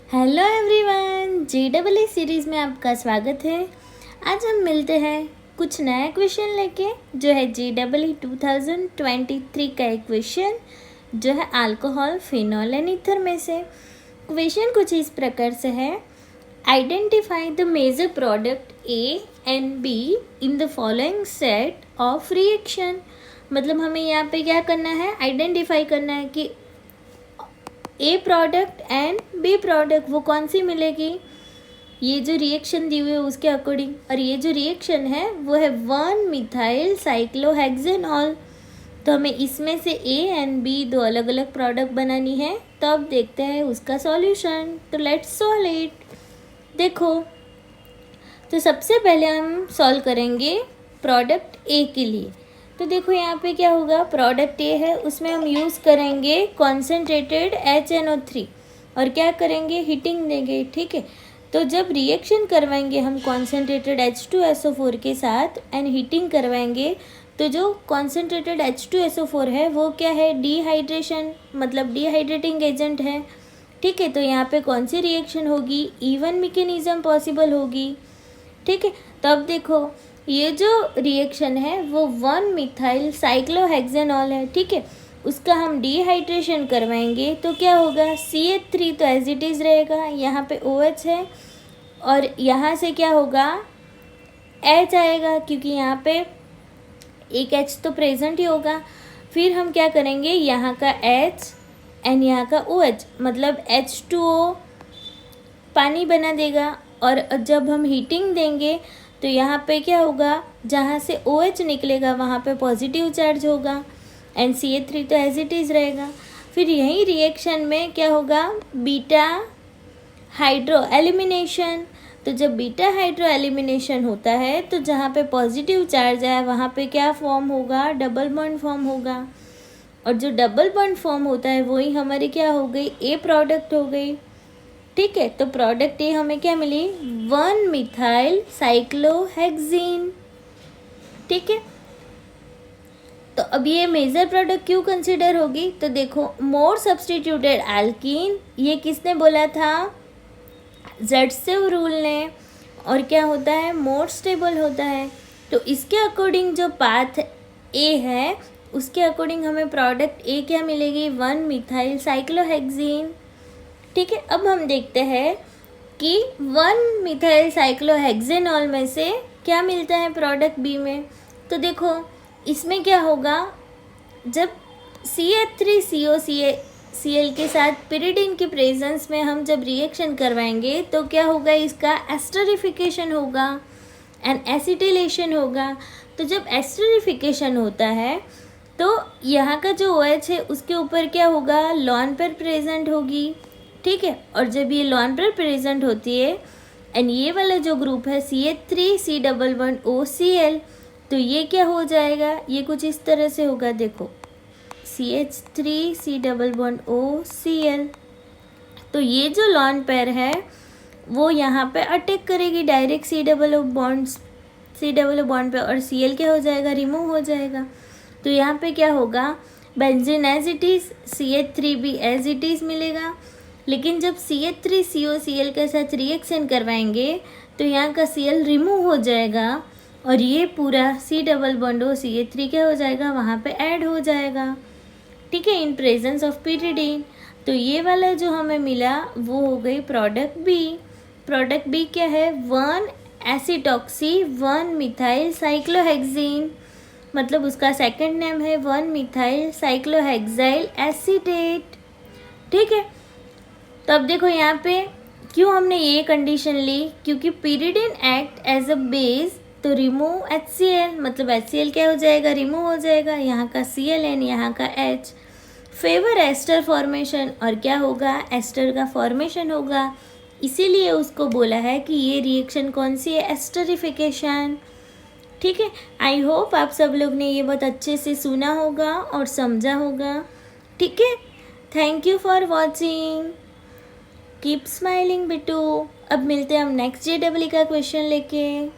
Hello everyone, JEE series में आपका स्वागत है। आज हम मिलते हैं कुछ नया क्वेश्चन लेके, जो है JEE 2023 का एक क्वेश्चन, जो है अल्कोहल, फिनॉल एंड ईथर में से। क्वेश्चन कुछ इस प्रकार से है, identify the major product A and B in the following set of reaction. मतलब हमें यहाँ पे क्या करना है, आइडेंटिफाई करना है कि ए प्रोडक्ट एंड बी प्रोडक्ट वो कौन सी मिलेगी, ये जो रिएक्शन दी हुई है उसके अकॉर्डिंग। और ये जो रिएक्शन है वो है 1-मिथाइल साइक्लोहेक्सेनॉल। तो हमें इसमें से ए एंड बी दो अलग अलग प्रोडक्ट बनानी है। तो अब देखते हैं उसका सॉल्यूशन। तो लेट्स सॉल्व इट। देखो, तो सबसे पहले हम सॉल्व करेंगे प्रोडक्ट ए के लिए। तो देखो यहाँ पे क्या होगा, प्रोडक्ट ए है, उसमें हम यूज़ करेंगे कॉन्सेंट्रेटेड HNO3 और क्या करेंगे, हीटिंग देंगे। ठीक है, तो जब रिएक्शन करवाएंगे हम कॉन्सेंट्रेटेड H2SO4 के साथ एंड हीटिंग करवाएंगे, तो जो कॉन्सेंट्रेटेड H2SO4 है वो क्या है, डिहाइड्रेशन, मतलब डिहाइड्रेटिंग एजेंट है। ठीक है, तो यहाँ पे कौन सी रिएक्शन होगी, इवन मैकेनिज्म पॉसिबल होगी। ठीक है, तो अब देखो ये जो रिएक्शन है वो 1-मिथाइल साइक्लोहेक्सेनॉल है। ठीक है, उसका हम डिहाइड्रेशन करवाएंगे तो क्या होगा, CH3 तो एज इट इज़ रहेगा, यहाँ पे OH है और यहाँ से क्या होगा, H आएगा, क्योंकि यहाँ पे एक H तो प्रेजेंट ही होगा। फिर हम क्या करेंगे, यहाँ का H एंड यहाँ का OH, मतलब H2O पानी बना देगा। और जब हम हीटिंग देंगे तो यहाँ पे क्या होगा, जहाँ से OH निकलेगा वहाँ पे पॉजिटिव चार्ज होगा एंड CH3 तो एज इट इज़ रहेगा। फिर यही रिएक्शन में क्या होगा, बीटा हाइड्रो एलिमिनेशन। तो जब बीटा हाइड्रो एलिमिनेशन होता है तो जहाँ पे पॉजिटिव चार्ज है वहाँ पे क्या फॉर्म होगा, डबल बॉन्ड फॉर्म होगा। और जो डबल बॉन्ड फॉर्म होता है वही हमारी क्या हो गई, ए प्रोडक्ट हो गई। ठीक है, तो प्रोडक्ट ए हमें क्या मिली, 1-मिथाइल साइक्लोहेक्सीन। ठीक है, तो अब ये मेजर प्रोडक्ट क्यों कंसिडर होगी, तो देखो मोर सब्स्टिट्यूटेड एल्कीन, ये किसने बोला था, ज़ेडसेव रूल ने। और क्या होता है, मोर स्टेबल होता है। तो इसके अकॉर्डिंग जो पाथ ए है उसके अकॉर्डिंग हमें प्रोडक्ट ए क्या मिलेगी, 1-मिथाइल साइक्लोहेक्सीन। ठीक है, अब हम देखते हैं कि 1-मिथाइल साइक्लोहेक्सेनॉल में से क्या मिलता है प्रोडक्ट बी में। तो देखो इसमें क्या होगा, जब CH3COCl के साथ पिरिडीन के प्रेजेंस में हम जब रिएक्शन करवाएंगे तो क्या होगा, इसका एस्टरिफिकेशन होगा एंड एसिटिलेशन होगा। तो जब एस्टरिफिकेशन होता है तो यहाँ का जो OH है उसके ऊपर क्या होगा, लॉन पेयर प्रेजेंट होगी। ठीक है, और जब ये लॉन पेयर प्रेजेंट होती है एंड ये वाला जो ग्रुप है CH3C++OCl, तो ये क्या हो जाएगा, ये कुछ इस तरह से होगा। देखो CH3C++OCl, तो ये जो लॉन पेयर है वो यहाँ पे अटैक करेगी डायरेक्ट C डबल बॉन्ड पे, और Cl क्या हो जाएगा, रिमूव हो जाएगा। तो यहाँ पे क्या होगा, benzene as it is, CH3 भी एज इट इज़ मिलेगा। लेकिन जब CH3COCl के साथ रिएक्शन करवाएंगे तो यहाँ का Cl रिमूव हो जाएगा और ये पूरा C++CH3 क्या हो जाएगा, वहाँ पे ऐड हो जाएगा। ठीक है, इन प्रेजेंस ऑफ पिरिडीन। तो ये वाला जो हमें मिला वो हो गई प्रोडक्ट बी। प्रोडक्ट बी क्या है, 1-एसिटॉक्सी 1-मिथाइल साइक्लोहेक्सीन, मतलब उसका सेकंड नेम है 1-मिथाइल साइक्लोहेक्साइल एसीटेट। ठीक है, तो अब देखो यहाँ पे क्यों हमने ये कंडीशन ली, क्योंकि pyridine act as a base तो रिमूव HCl, मतलब HCl क्या हो जाएगा, रिमूव हो जाएगा, यहाँ का Cl एंड यहाँ का H, फेवर एस्टर फॉर्मेशन, और क्या होगा, एस्टर का फॉर्मेशन होगा। इसीलिए उसको बोला है कि ये रिएक्शन कौन सी है, एस्टरिफिकेशन। ठीक है, आई होप आप सब लोग ने ये बहुत अच्छे से सुना होगा और समझा होगा। ठीक है, thank you for watching, keep smiling Bittu. अब मिलते हैं हम नेक्स्ट JEE का क्वेश्चन लेके।